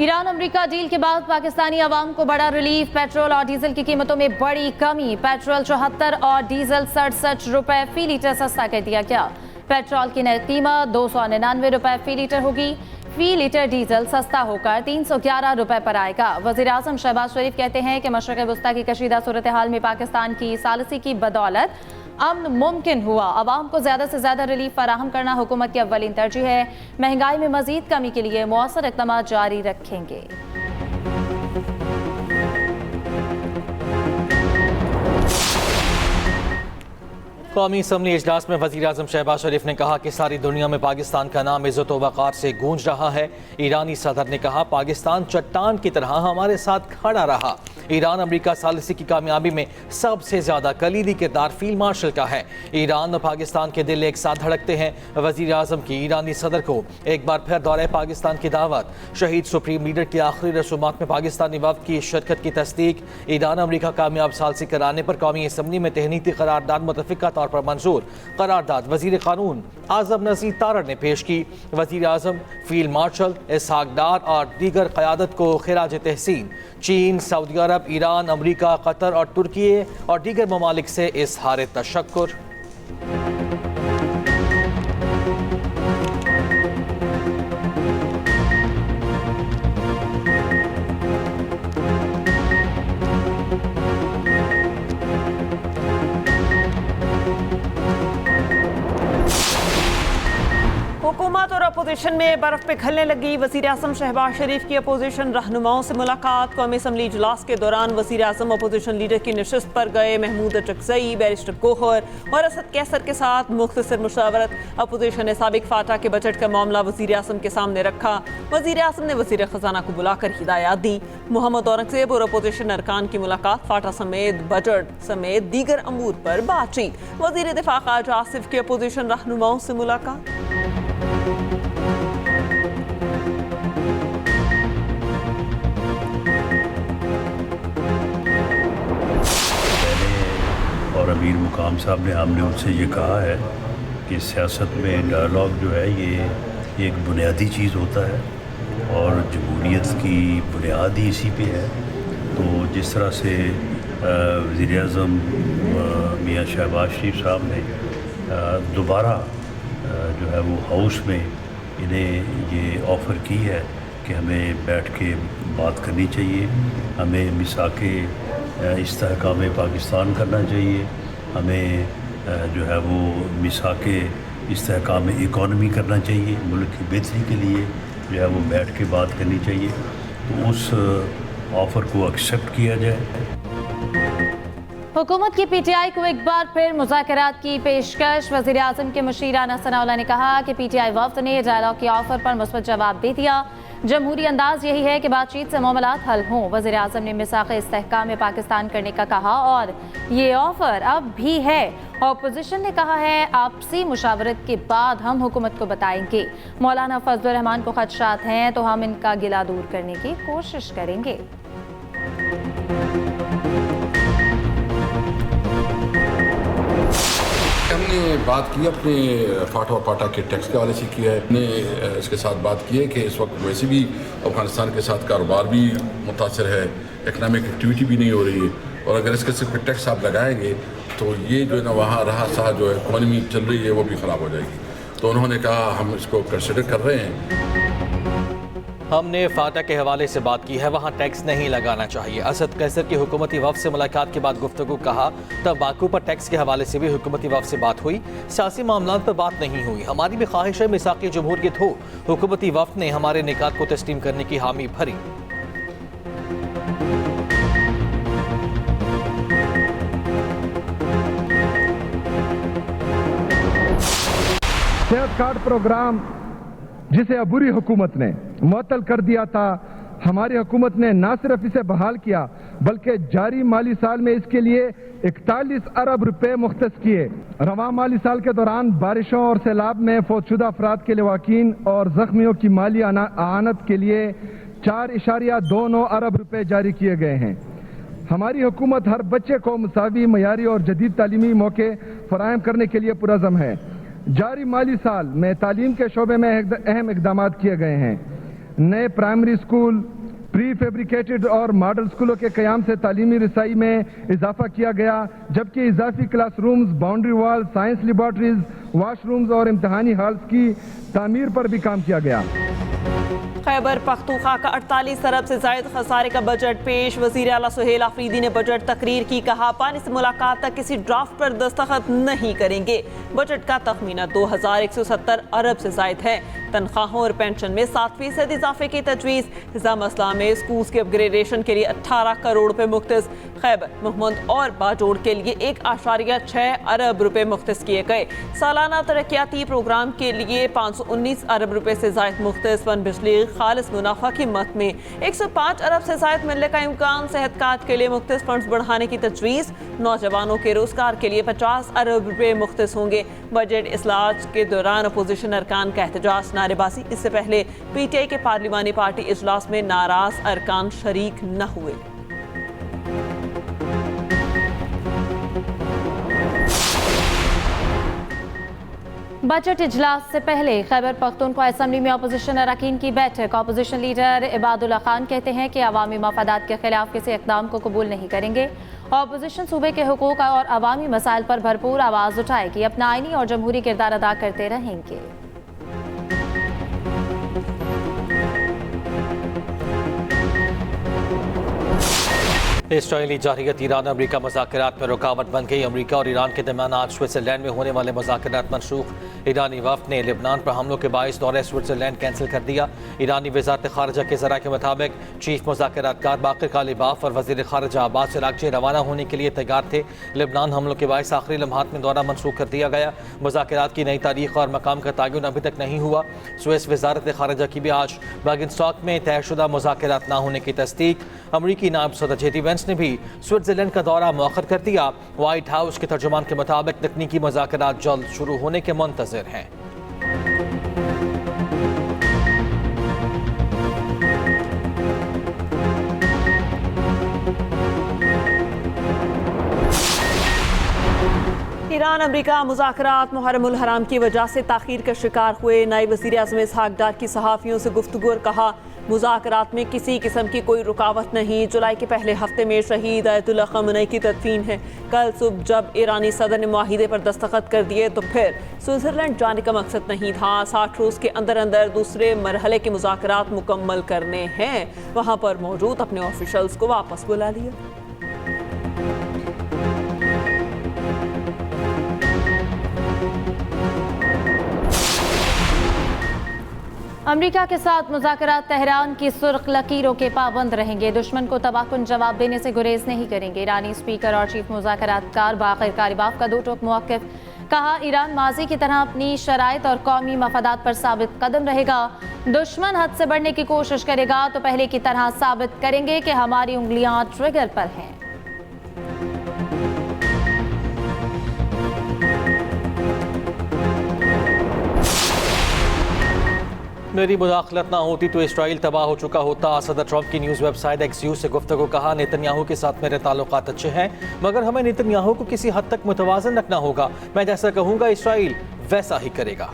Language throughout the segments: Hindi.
ईरान अमेरिका डील के बाद पाकिस्तानी अवाम को बड़ा रिलीफ। पेट्रोल और डीजल की कीमतों में बड़ी कमी। पेट्रोल 74 और डीजल 67 रुपए फी लीटर सस्ता कर दिया गया। पेट्रोल की नई कीमत 299 रुपए फी लीटर होगी। फी लीटर डीजल सस्ता होकर 311 रुपए पर आएगा। वजीर आजम शहबाज शरीफ कहते हैं कि मशरक़ वस्ता की कशीदा सूरत हाल में पाकिस्तान की सालसी की बदौलत अमन मुमकिन हुआ। अवाम को ज़्यादा से ज़्यादा रिलीफ फराहम करना हुकूमत की अव्वलीन तरजीह है। महंगाई में मजीद कमी के लिए मौसर इक़दाम जारी रखेंगे। कौमी असम्बली इजलास में वज़ीर आज़म शहबाज शरीफ ने कहा कि सारी दुनिया में पाकिस्तान का नाम इज़्ज़त व वक़ार से गूंज रहा है। ईरानी सदर ने कहा पाकिस्तान चट्टान की तरह हमारे साथ खड़ा रहा। ईरान अमेरिका सालिसी की कामयाबी में सबसे ज़्यादा कलीदी किरदार फील्ड मार्शल का है। ईरान और पाकिस्तान के दिल एक साथ धड़कते हैं। वज़ीर आज़म की ईरानी सदर को एक बार फिर दौरे पाकिस्तान की दावत। शहीद सुप्रीम लीडर की आखिरी रसूमात में पाकिस्तानी वफ़द की शिरकत की तस्दीक। ईरान अमेरिका कामयाब सालसी कराने पर कौमी असम्बली में तहनीती करारदाद मुतफ़िक़ा तौर पर मंजूर। करारदाद वज़ीर क़ानून आज़म नज़ीर तारड़ ने पेश की। वज़ीर आज़म फील्ड मार्शल इसहाक डार और दीगर क़यादत को खिराज तहसीन। चीन, सऊदी अरब, ईरान, अमरीका, कतर और तुर्की और दीगर ममालिक से इज़हार तशक्कुर। हुकूमत और अपोजिशन में बर्फ पिघलने लगी। वज़ीर आज़म शहबाज शरीफ की अपोजिशन रहनुमाओं से मुलाकात। कौमी असम्बली इजलास के दौरान वज़ीर आज़म अपोजिशन लीडर की नशिस्त पर गए। महमूद अटकज़ई, बैरिस्टर कोहर और असद कैसर के साथ मुख्तसर मुशावरत। अपोजिशन ने साबिक फाटा के बजट का मामला वज़ीर आज़म के सामने रखा। वज़ीर आज़म ने वज़ीर ख़जाना को बुलाकर हिदायत दी। मोहम्मद औरंगज़ेब और अपोजिशन अरकान की मुलाकात। फाटा समेत बजट समेत दीगर अमूर पर बातचीत। वज़ीर दिफा ख़ाजा आसिफ की अपोजिशन रहनुमाओं से मुलाकात। और अमीर मुकाम साहब ने हमने उनसे ये कहा है कि सियासत में डायलॉग जो है ये एक बुनियादी चीज़ होता है और जमहूरियत की बुनियाद ही इसी पे है। तो जिस तरह से वज़ीर आज़म मियाँ शहबाज शरीफ साहब ने दोबारा जो है वो हाउस में इन्हें ये ऑफ़र की है कि हमें बैठ के बात करनी चाहिए, हमें मिसाके इस्तेहकाम पाकिस्तान करना चाहिए, हमें जो है वो मिसाके इस्तेहकाम इकॉनमी करना चाहिए, मुल्क की बेहतरी के लिए जो है वो बैठ के बात करनी चाहिए। तो उस ऑफ़र को एक्सेप्ट किया जाए। हुकूमत की पीटीआई को एक बार फिर मुज़ाकरात की पेशकश। वज़ीर आज़म के मुशीर राना सनाउल्लाह ने कहा कि पीटीआई वफ़द ने डायलॉग के ऑफ़र पर मुस्बत जवाब दे दिया। जमहूरी अंदाज यही है कि बातचीत से मामलात हल हों। वज़ीर आज़म ने मिसाक़ इस्तेहकाम में पाकिस्तान करने का कहा और ये ऑफ़र अब भी है। अपोजिशन ने कहा है आपसी मुशावरत के बाद हम हुकूमत को बताएंगे। मौलाना फजलुर रहमान को खदशात हैं तो हम इनका गिला दूर करने की कोशिश करेंगे। हमने बात की अपने फाटा और पाटा के टैक्स के हवाले से किया है। हमने इसके साथ बात की है कि इस वक्त वैसे भी अफगानिस्तान के साथ कारोबार भी मुतासर है, इकनॉमिक एक्टिविटी भी नहीं हो रही है और अगर इसके सिर्फ टैक्स आप लगाएंगे तो ये जो है ना वहाँ रहा सहा जो इकॉनमी चल रही है वो भी ख़राब हो जाएगी। तो उन्होंने कहा हम इसको कंसिडर कर रहे हैं। हमने फाटा के हवाले से बात की है, वहाँ टैक्स नहीं लगाना चाहिए। असद कैसर की हुकूमती वफ़द से मुलाकात के बाद गुफ्तगू कहा। तंबाकू पर टैक्स के हवाले से भी हुकूमती वफ़द से बात हुई, सियासी मामलात पर बात नहीं हुई। हमारी भी ख्वाहिश है मिसाक़ जमहूरियत हो। हुकूमती वफ़द ने हमारे निकात को तस्लीम करने की हामी भरी। सेहत कार्ड प्रोग्राम जिसे अबूरी हुकूमत ने मुअत्तल कर दिया था, हमारी हुकूमत ने न सिर्फ इसे बहाल किया बल्कि जारी माली साल में इसके लिए 41 अरब रुपए मुख्तस किए। रवां माली साल के दौरान बारिशों और सैलाब में फौतशुदा अफराद के लवाकीन और जख्मियों की माली आनत के लिए 4.29 अरब रुपए जारी किए गए हैं। हमारी हुकूमत हर बच्चे को मुसावी, मयारी और जदीद तालीमी मौके फराहम करने के लिए पुरज़म है। जारी माली साल में तालीम के शोबे में अहम इक़दामात किए गए हैं। नए प्राइमरी स्कूल, प्री फैब्रिकेटेड और मॉडल स्कूलों के क़याम से तालीमी रसाई में इजाफा किया गया, जबकि इजाफी classrooms, boundary wall, science laboratories, washrooms और इम्तहानी हॉल्स की तामीर पर भी काम किया गया। खैबर पख्तूनख्वा का 48 अरब से जायद खसारे का बजट पेश। वज़ीर आला सुहेल आफरीदी ने बजट तकरीर की, कहा पानी से मुलाकात तक किसी ड्राफ्ट पर दस्तखत नहीं करेंगे। बजट का तखमीना 2170 अरब से जायद है। तनख्वाहों और पेंशन में 7% इजाफे की तजवीज़। निज़ाम असला में स्कूल्स के अपग्रेडेशन के लिए 18 करोड़ रुपए मुख्तस। खैबर मोहम्मद और बाजोड़ के लिए 1.6 अरब रुपए मुख्तस किए गए। सालाना तरक्याती प्रोग्राम के लिए 519 अरब रुपए से जायद मुख्तस। वन बिजली खालिस मुनाफा कीमत में 105 अरब से जायद मिलने का इम्कान। सेहत कार्ड के लिए मुख्तस फंड्स बढ़ाने की तजवीज़। नौजवानों के रोजगार के लिए 50 अरब रुपए मुख्तस होंगे। बजट इजलास के दौरान अपोजिशन अरकान का एहतजाज, नारेबाजी। इससे पहले PTI के पार्लिमानी पार्टी इजलास में नाराज अरकान शरीक न हुए। बजट इजलास से पहले खैबर पख्तूनख्वा असम्बली में अपोजिशन अरकान की बैठक। अपोजिशन लीडर इबादुल्ला खान कहते हैं कि अवामी मफादात के खिलाफ किसी इक़दाम को कबूल नहीं करेंगे। अपोजिशन सूबे के हुकूक और अवामी मसाइल पर भरपूर आवाज़ उठाएगी, अपना आइनी और जमहूरी किरदार अदा करते रहेंगे। इसराइली जारहियत ईरान अमरीका मुज़ाकरात में रुकावट बन गई। अमरीका और ईरान के दरमियान आज स्विट्ज़रलैंड में होने वाले मुज़ाकरात मनसूख। ईरानी वफ़द ने लेबनान पर हमलों के बाइस दौरे स्विट्ज़रलैंड कैंसिल कर दिया। ईरानी वज़ारत ख़ारिजा के ज़राए के मुताबिक चीफ मुज़ाकरातकार बाक़िर कालिबाफ और वज़ीर ख़ारिजा अब्बास इराक़ची रवाना होने के लिए तैयार थे। लेबनान हमलों के बाइस आखिरी लम्हात में दौरा मनसूख कर दिया गया। मुज़ाकरात की नई तारीख और मकाम का तयन अभी तक नहीं हुआ। स्विस वज़ारत ख़ारिजा की भी आज बैगिंगस्टॉक में तयशुदा मुज़ाकरात न होने की तस्दीक। अमरीकी नायब सदर JD वेंस ने भी स्विट्ज़रलैंड का दौरा मौखर कर दिया। व्हाइट हाउस के तर्जुमान के मुताबिक तकनीकी मुज़ाकरात जल्द शुरू होने के मुंतज़िर हैं। ईरान अमरीका मुज़ाकरात मुहर्रमुल हराम की वजह से ताख़ीर का शिकार हुए। नायब वज़ीर आज़म इसहाक़ डार की सहाफ़ियों से गुफ्तगू और कहा, मुज़ाकरात में किसी किस्म की कोई रुकावट नहीं। जुलाई के पहले हफ्ते में शहीद आयतुल्लाह ख़amenei की तदफीन है। कल सुबह जब ईरानी सदर ने मुआहिदे पर दस्तखत कर दिए तो फिर स्विट्ज़रलैंड जाने का मकसद नहीं था। 60 रोज़ के अंदर अंदर दूसरे मरहले के मुज़ाकरात मुकम्मल करने हैं। वहाँ पर मौजूद अपने ऑफिशल्स को वापस बुला लिया। अमरीका के साथ मुज़ाकरात तेहरान की सुर्ख लकीरों के पाबंद रहेंगे। दुश्मन को तबाहकुन जवाब देने से गुरेज नहीं करेंगे। ईरानी स्पीकर और चीफ मुज़ाकरातकार बाक़िर कालिबाफ का दो टोक मौक़िफ़। कहा, ईरान माजी की तरह अपनी शराइत और कौमी मफादात पर साबित कदम रहेगा। दुश्मन हद से बढ़ने की कोशिश करेगा तो पहले की तरह साबित करेंगे कि हमारी उंगलियां ट्रिगर पर हैं। मेरी मुदाखलत ना होती तो इसराइल तबाह हो चुका होता। सदर ट्रंप की न्यूज़ वेबसाइट XU से गुफ्तगू। कहा, नेतन्याहू के साथ मेरे ताल्लुकात अच्छे हैं, मगर हमें नेतन्याहू को किसी हद तक मुतवाज़न रखना होगा। मैं जैसा कहूँगा इसराइल वैसा ही करेगा।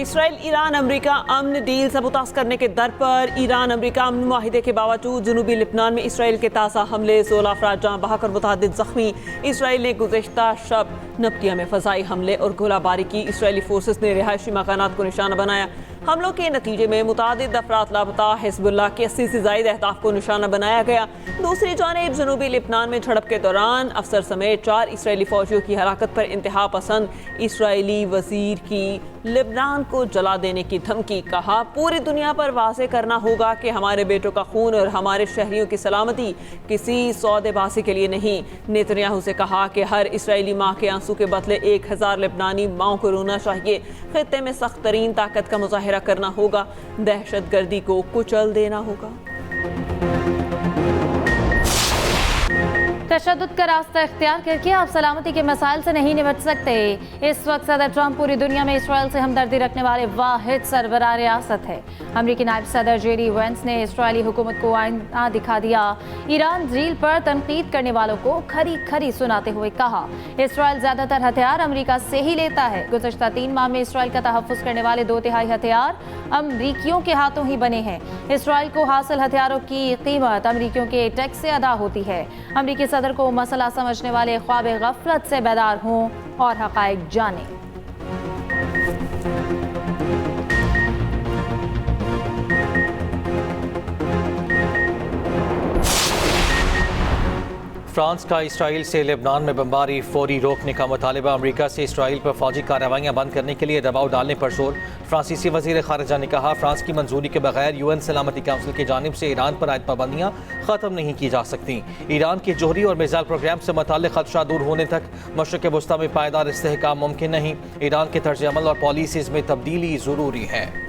इसराइल ईरान अमरीका अमन डील सबूतास करने के दर पर। ईरान अमरीका अमन माहिदे के बावजूद जनूबी लेबनान में इसराइल के ताज़ा हमले, 16 अफराद जाँ बहक और मुतअद्दिद ज़ख्मी। इसराइल ने गुज़िश्ता शब नब्तिया में फ़ज़ाई हमले और गोलाबारी की। इसराइली फोर्सेस ने रिहायशी मकानात को निशाना बनाया। हमलों के नतीजे में मुतअद्दिद अफराद लापता। हिज़्बुल्लाह के 80 से ज़ायद अहदाफ को निशाना बनाया गया। दूसरी जानिब जनूबी लेबनान में झड़प के दौरान अफसर समेत 4 इसराइली फ़ौजियों की हलाकत पर इंतहा पसंद इसराइली वज़ीर की लेबनान को जला देने की धमकी। कहा, पूरी दुनिया पर वाज़ेह करना होगा कि हमारे बेटों का खून और हमारे शहरियों की सलामती किसी सौदेबाजी के लिए नहीं। नेतन्याहू से कहा कि हर इसराइली माँ के आंसू के बदले 1000 लेबनानी माओं को रोना चाहिए। खित्ते में सख्त तरीन ताकत का मुजाहिरा करना होगा। दहशतगर्दी को कुचल देना होगा। तशद्दुद का रास्ता इख्तियार करके आप सलामती के मसाइल से नहीं निपट सकते। इस वक्त सदर ट्रंप पूरी दुनिया में इसराइल से हमदर्दी रखने वाले वाहिद सरबराह रियासत है। अमरीकी नायब सदर JD वेंस ने इसराइली हुकूमत को आईना दिखा दिया। ईरान डील पर तनकीद करने वालों को खरी खरी सुनाते हुए कहा, इसराइल ज्यादातर हथियार अमरीका से ही लेता है। गुज़श्ता 3 माह में इसराइल का तहफ़्फ़ुज़ करने वाले 2/3 हथियार अमरीकियों के हाथों ही बने हैं। इसराइल को हासिल हथियारों की कीमत अमरीकियों के टैक्स से अदा होती है। अमरीकी सदर को मसला समझने वाले ख्वाब गफलत से बेदार हों और हक़ाइक़ जानें। फ्रांस का इसराइल से लेबनान में बमबारी फौरी रोकने का मुतालबा। अमरीका से इसराइल पर फौजी कार्रवाइयाँ बंद करने के लिए दबाव डालने पर जोर। फ्रांसीसी वज़ीर ख़ारिजा ने कहा, फ्रांस की मंजूरी के बगैर UN सलामती काउंसिल की जानिब से ईरान पर आयद पाबंदियाँ ख़त्म नहीं की जा सकती। ईरान के जोहरी और मिसाइल प्रोग्राम से मुताल्लिक़ खदशा दूर होने तक मशरिक़ वस्ता में पायदार इस्तेहकाम मुमकिन नहीं। ईरान के तर्ज अमल और पॉलिसीज़ में तब्दीली ज़रूरी है।